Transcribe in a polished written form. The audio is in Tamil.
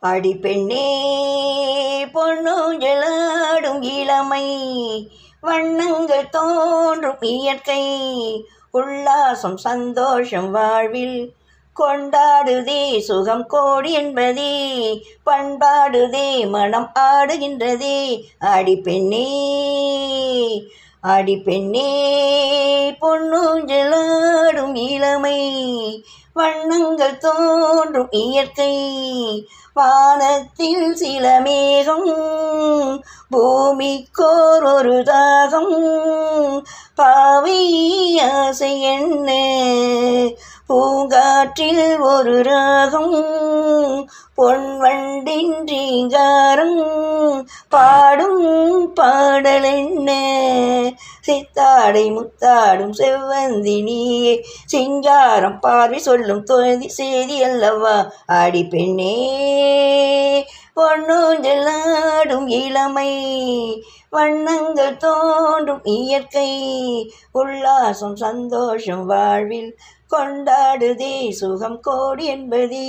அடி பெண்ணே பொன்னூஞ்சலாடும் இளமை, வண்ணங்கள் தோன்றும் இயற்கை, உல்லாசம் சந்தோஷம் வாழ்வில் கொண்டாடுதே, சுகம் கோடி என்பதே, பண்பாடுதே, மனம் ஆடுகின்றதே. அடி பெண்ணே அடி பெண்ணே பொன்னூஞ்சலாடும் இளமை, வண்ணங்கள் தோன்றும் இயற்கை, வானத்தில் சில மேகம், பூமிக்கோர் ஒரு தாகம், பாவை ஆசை என்ன, பூங்காற்றில் ஒரு ராகம், பொன்வண்டின் ரீங்காரம், பாடும் பாடல் என்ன, சித்தாடை முத்தாடும் செவ்வந்தி நீயே, சிங்காரம் பார்வை சொல்லும் செய்தி அல்லவா. அடி பெண்ணே பொன்னூஞ்சலாடும் இளமை, வண்ணங்கள் தோன்றும் இயற்கை, உல்லாசம் சந்தோஷம் வாழ்வில் கொண்டாடுதே, சுகம் கோடி என்பதே.